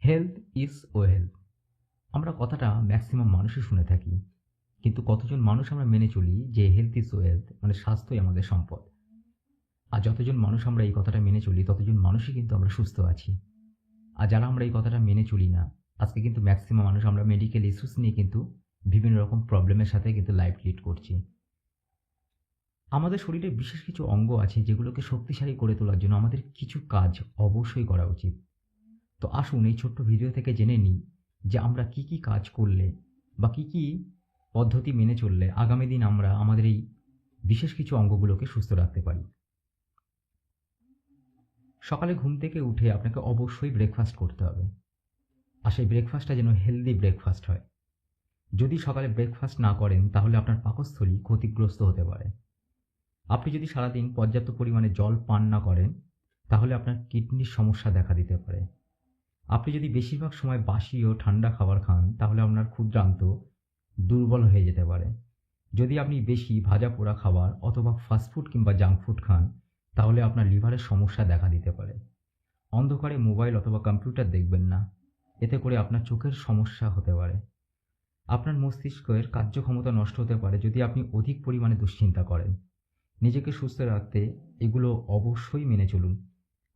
Health is wealth. আমরা কথাটা maximum মানুষই শুনে থাকি, কিন্তু কতজন মানুষ আমরা মেনে চলি যে হেলথ ইজ ওয়েলথ মানে স্বাস্থ্যই আমাদের সম্পদ। আর যতজন মানুষ আমরা এই কথাটা মেনে চলি ততজন মানুষই কিন্তু আমরা সুস্থ আছি। আর যারা আমরা এই কথাটা মেনে চলি না, আজকে কিন্তু ম্যাক্সিমাম মানুষ আমরা মেডিকেল ইস্যুস নিয়ে কিন্তু বিভিন্ন রকম প্রবলেমের সাথে কিন্তু লাইফ লিড করছি। আমাদের শরীরে বিশেষ কিছু অঙ্গ আছে যেগুলোকে শক্তিশালী করে তোলার জন্য আমাদের কিছু কাজ অবশ্যই করা উচিত। তো আসুন এই ছোট্ট ভিডিও থেকে জেনে নিই যে আমরা কি কি কাজ করলে বা কি কি পদ্ধতি মেনে চললে আগামী দিন আমরা আমাদের এই বিশেষ কিছু অঙ্গগুলোকে সুস্থ রাখতে পারি। সকালে ঘুম থেকে উঠে আপনাকে অবশ্যই ব্রেকফাস্ট করতে হবে, আর সেই ব্রেকফাস্টটা যেন হেলদি ব্রেকফাস্ট হয়। যদি সকালে ব্রেকফাস্ট না করেন তাহলে আপনার পাকস্থলী ক্ষতিগ্রস্ত হতে পারে। আপনি যদি সারাদিন পর্যাপ্ত পরিমাণে জল পান না করেন তাহলে আপনার কিডনির সমস্যা দেখা দিতে পারে। আপনি যদি বেশিরভাগ সময় বাসি ও ঠান্ডা খাবার খান তাহলে আপনার ক্ষুদ্রান্ত দুর্বল হয়ে যেতে পারে। যদি আপনি বেশি ভাজা পোড়া খাবার অথবা ফাস্টফুড কিংবা জাঙ্ক ফুড খান তাহলে আপনার লিভারের সমস্যা দেখা দিতে পারে। অন্ধকারে মোবাইল অথবা কম্পিউটার দেখবেন না, এতে করে আপনার চোখের সমস্যা হতে পারে। আপনার মস্তিষ্কের কার্যক্ষমতা নষ্ট হতে পারে যদি আপনি অধিক পরিমাণে দুশ্চিন্তা করেন। নিজেকে সুস্থ রাখতে এগুলো অবশ্যই মেনে চলুন।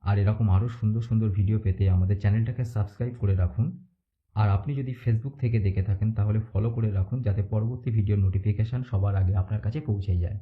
আর এরকম আরও সুন্দর সুন্দর ভিডিও পেতে আমাদের চ্যানেলটাকে সাবস্ক্রাইব করে রাখুন। আর আপনি যদি ফেসবুক থেকে দেখে থাকেন তাহলে ফলো করে রাখুন, যাতে পরবর্তী ভিডিওর নোটিফিকেশান সবার আগে আপনার কাছে পৌঁছে যায়।